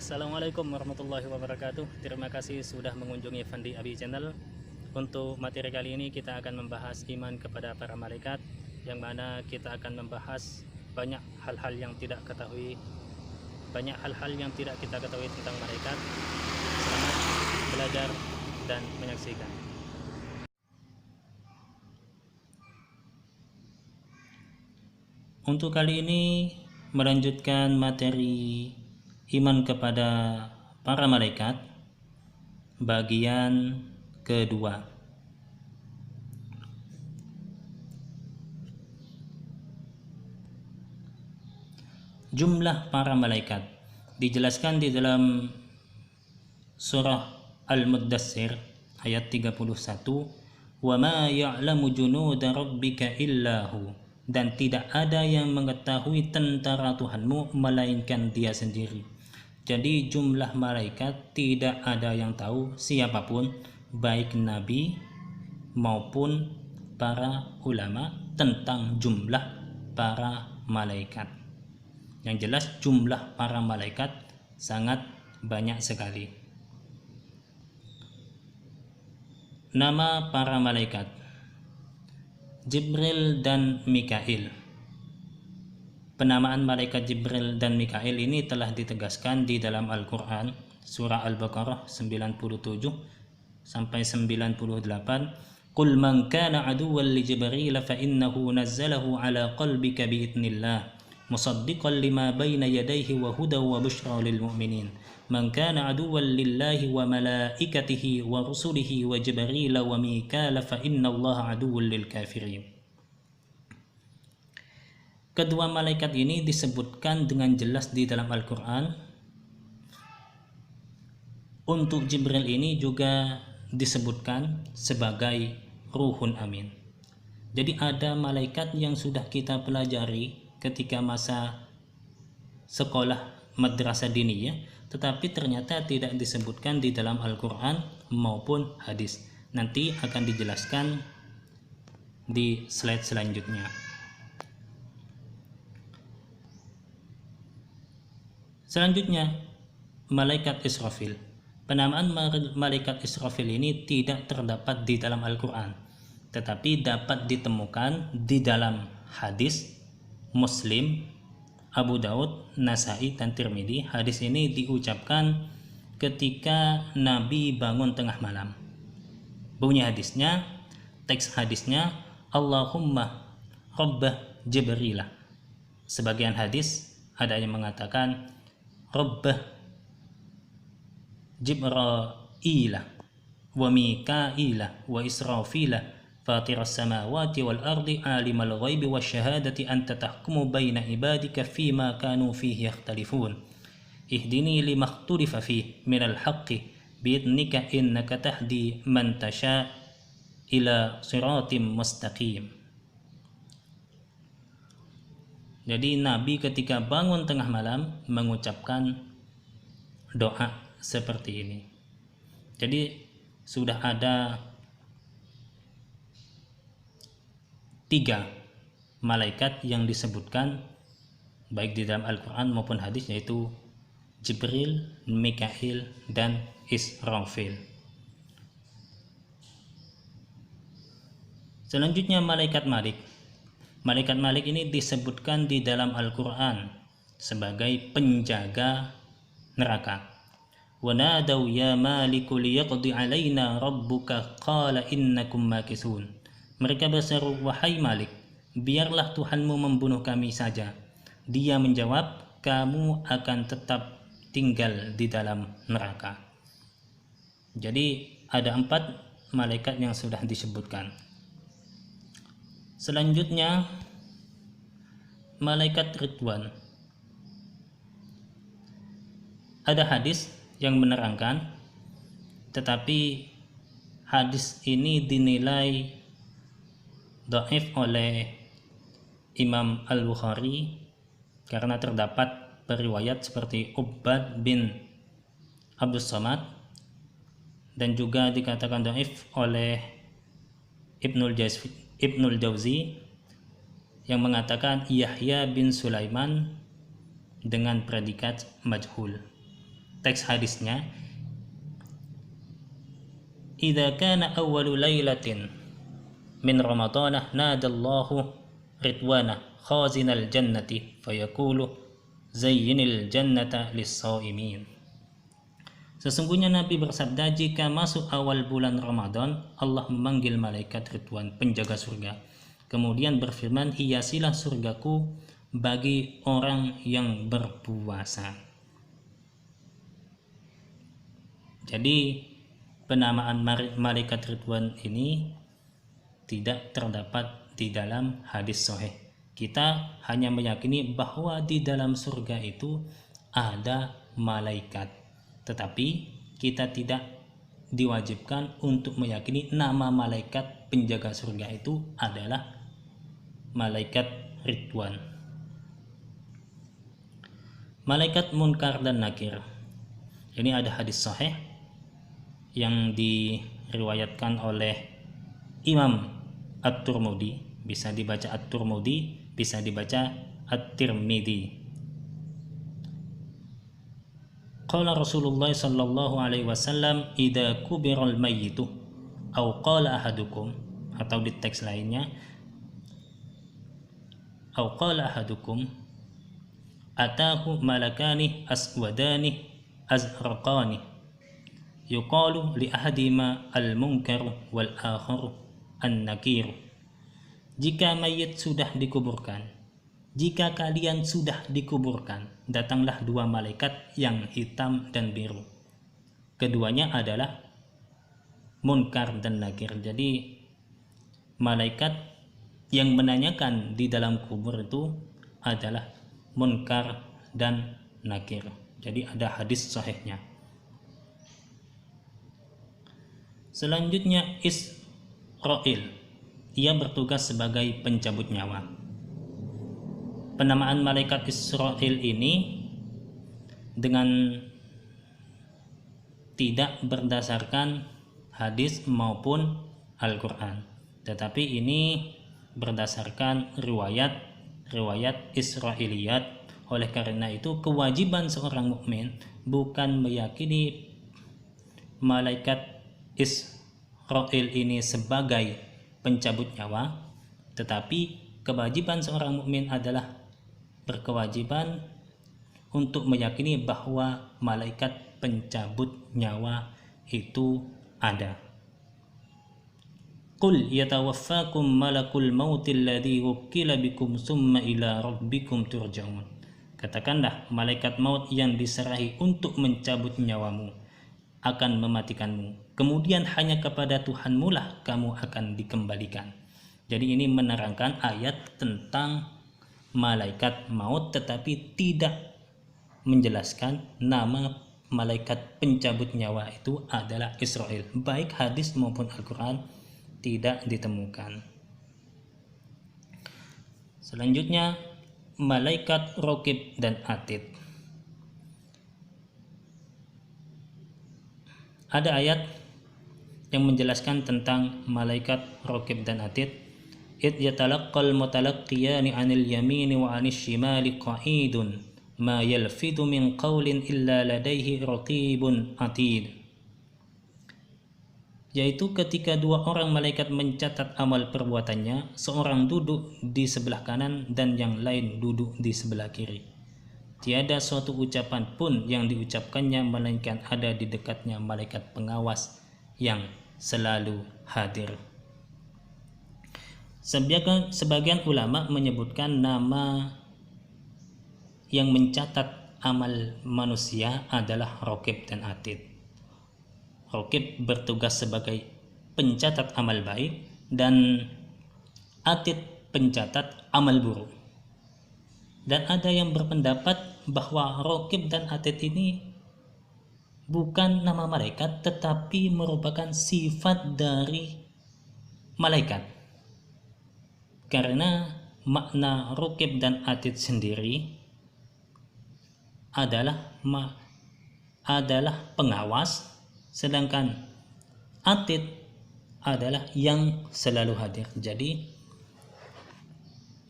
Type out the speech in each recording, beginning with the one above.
Assalamualaikum warahmatullahi wabarakatuh. Terima kasih sudah mengunjungi Fandi Abi Channel. Untuk materi kali ini kita akan membahas iman kepada para malaikat, yang mana kita akan membahas banyak hal-hal yang tidak kita ketahui tentang malaikat. Selamat belajar dan menyaksikan. Untuk kali ini melanjutkan materi iman kepada para malaikat bagian kedua. Jumlah para malaikat dijelaskan di dalam surah Al-Muddatsir ayat 31, "Wa ma ya'lamu junuda rabbika illahu," dan tidak ada yang mengetahui tentara Tuhanmu melainkan Dia sendiri. Jadi jumlah malaikat tidak ada yang tahu, siapapun, baik nabi maupun para ulama, tentang jumlah para malaikat. Yang jelas jumlah para malaikat sangat banyak sekali. Nama para malaikat: Jibril dan Mikail. Penamaan malaikat Jibril dan Mikail ini telah ditegaskan di dalam Al-Quran, surah Al-Baqarah 97 sampai 98. "Qul man kana aduwwan li Jibril fa innahu nazzalahu ala qalbika biidznillah musaddiqan lima bayna yadayhi wa hudan wa bushra lil mu'minin. Man kana aduwwan lillahi wa malaikatihi wa rusulihi wa Jibril wa Mikail fa innallaha aduwwun lil kafirin." Kedua malaikat ini disebutkan dengan jelas di dalam Al-Quran. Untuk Jibril ini juga disebutkan sebagai Ruhun Amin. Jadi ada malaikat yang sudah kita pelajari ketika masa sekolah madrasah diniyah, tetapi ternyata tidak disebutkan di dalam Al-Quran maupun hadis. Nanti akan dijelaskan di slide selanjutnya. Selanjutnya, malaikat Israfil. Penamaan malaikat Israfil ini tidak terdapat di dalam Al-Quran, tetapi dapat ditemukan di dalam hadis Muslim, Abu Daud, Nasai, dan Tirmidzi. Hadis ini diucapkan ketika Nabi bangun tengah malam. Bunyi hadisnya, teks hadisnya, "Allahumma Rabbah Jibrilah." Sebagian hadis ada yang mengatakan Rabbah Jibrailah wa Mikailah wa Israfilah fatiras samawati wal ardi alimal ghaibi wasyahadati anta tahkumu baina ibadika fima kanu fihi yakhtalifun ihdini lima ikhtalifa fihi minal haqqi biidnika innaka tahdi man tasha ila siratim mustaqim. Jadi Nabi ketika bangun tengah malam mengucapkan doa seperti ini. Jadi sudah ada 3 malaikat yang disebutkan baik di dalam Al-Quran maupun hadis, yaitu Jibril, Mikail, dan Israfil. Selanjutnya malaikat Malik. Malaikat Malik ini disebutkan di dalam Al-Quran sebagai penjaga neraka. "Wa nadaw ya maliku liyaqdi alaina rabbuka qala innakum makithun." Mereka berseru, "Wahai Malik, biarlah Tuhanmu membunuh kami saja." Dia menjawab, "Kamu akan tetap tinggal di dalam neraka." Jadi ada 4 malaikat yang sudah disebutkan. Selanjutnya malaikat Ridwan. Ada hadis yang menerangkan, tetapi hadis ini dinilai dhaif oleh Imam Al-Bukhari karena terdapat periwayat seperti Ubbad bin Abdus Samad, dan juga dikatakan dhaif oleh Ibnul Jauzi yang mengatakan Yahya bin Sulaiman dengan predikat majhul. teks hadisnya, idza kana awwalu lailatin min ramadana nadallahu ridwana khazinal jannati fayaqulu zayyinil jannata lis-shaimin. Sesungguhnya Nabi bersabda, jika masuk awal bulan Ramadan, Allah memanggil malaikat Ridwan, penjaga surga. Kemudian berfirman, hiasilah surgaku bagi orang yang berpuasa. Jadi penamaan malaikat Ridwan ini tidak terdapat di dalam hadis sahih. Kita hanya meyakini bahwa di dalam surga itu ada malaikat. Tetapi kita tidak diwajibkan untuk meyakini nama malaikat penjaga surga itu adalah malaikat Ridwan. Malaikat Munkar dan Nakir. Ini ada hadis sahih yang diriwayatkan oleh Imam At-Tirmidzi, bisa dibaca At-Tirmidzi, bisa dibaca At-Tirmidzi. Qala Rasulullah sallallahu alaihi wasallam, idza kubiral mayyitu aw qala ahadukum, atau di teks lainnya, aw qala ahadukum atahu malakani aswadani azraqani yuqalu li ahadima al-munkar wal akhar an-nakir. Jika mayit sudah dikuburkan, jika kalian sudah dikuburkan, datanglah dua malaikat yang hitam dan biru. Keduanya adalah Munkar dan Nakir. Jadi malaikat yang menanyakan di dalam kubur itu adalah Munkar dan Nakir. Jadi ada hadis sahihnya. Selanjutnya Israil. Ia bertugas sebagai pencabut nyawa. Penamaan malaikat Israil ini dengan tidak berdasarkan hadis maupun Al-Quran, tetapi ini berdasarkan riwayat Israiliyat. Oleh karena itu kewajiban seorang mukmin bukan meyakini malaikat Israil ini sebagai pencabut nyawa, tetapi kewajiban seorang mukmin adalah berkewajiban untuk meyakini bahwa malaikat pencabut nyawa itu ada. Qul yatawaffakum malakul mautil ladzi wukkila bikum summa ila rabbikum turja'un. Katakanlah, malaikat maut yang diserahi untuk mencabut nyawamu akan mematikanmu. Kemudian hanya kepada Tuhanmu lah kamu akan dikembalikan. Jadi ini menerangkan ayat tentang malaikat maut, tetapi tidak menjelaskan nama malaikat pencabut nyawa itu adalah Israil. Baik hadis maupun Al-Quran tidak ditemukan. Selanjutnya malaikat Raqib dan Atid. Ada ayat yang menjelaskan tentang malaikat Raqib dan Atid. إذ يتلقى المتلقيان عن اليمين وعن الشمال قعيد ما يلفظ من قول إلا لديه رقيب عتيد. Yaitu ketika dua orang malaikat mencatat amal perbuatannya, seorang duduk di sebelah kanan dan yang lain duduk di sebelah kiri. Tiada suatu ucapan pun yang diucapkannya melainkan ada di dekatnya malaikat pengawas yang selalu hadir. Sebagian ulama menyebutkan nama yang mencatat amal manusia adalah Raqib dan Atid. Raqib bertugas sebagai pencatat amal baik dan Atid pencatat amal buruk. Dan ada yang berpendapat bahwa Raqib dan Atid ini bukan nama malaikat, tetapi merupakan sifat dari malaikat. Karena makna Raqib dan Atid sendiri adalah pengawas, sedangkan Atid adalah yang selalu hadir. Jadi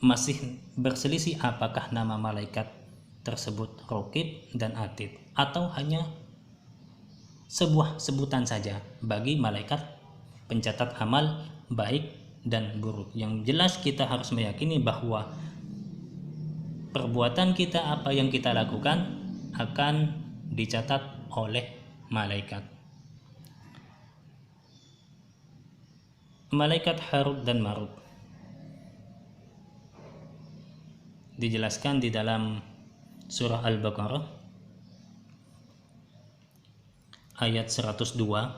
masih berselisih apakah nama malaikat tersebut Raqib dan Atid, atau hanya sebuah sebutan saja bagi malaikat pencatat amal baik dan buruk. Yang jelas kita harus meyakini bahwa perbuatan kita, apa yang kita lakukan, akan dicatat oleh malaikat. Malaikat Harut dan Marut dijelaskan di dalam surah Al-Baqarah ayat 102,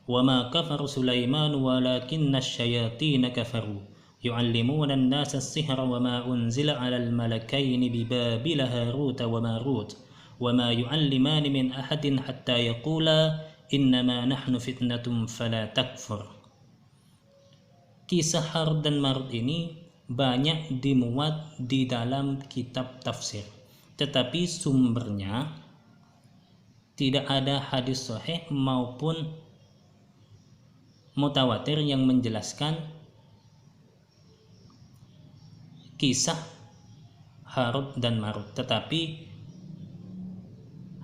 "Wa ma kafara Sulaiman walakinna asy-syayatin kafaru yu'allimuna an-nasa as-sihra wa ma unzila 'alal malakaini bi Babila Harut wa Marut wa ma yu'allimani min ahadin hatta yaqula innama nahnu fitnatun fala takfur." Kisah Harut dan Marut ini banyak dimuat di dalam kitab tafsir, tetapi sumbernya tidak ada hadis sahih maupun mutawatir yang menjelaskan kisah Harut dan Marut, tetapi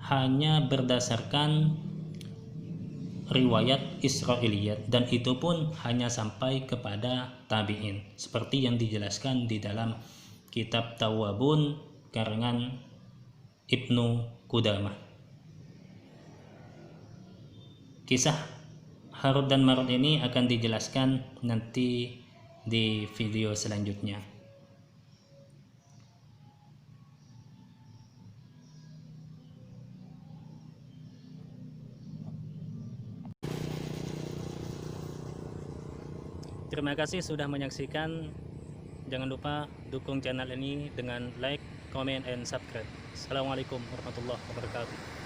hanya berdasarkan riwayat Israiliyat, dan itu pun hanya sampai kepada tabi'in, seperti yang dijelaskan di dalam kitab Tawwabun karangan Ibnu Qudamah. Kisah Harut dan Marut ini akan dijelaskan nanti di video selanjutnya. Terima kasih sudah menyaksikan. Jangan lupa dukung channel ini dengan like, comment, and subscribe. Assalamualaikum warahmatullahi wabarakatuh.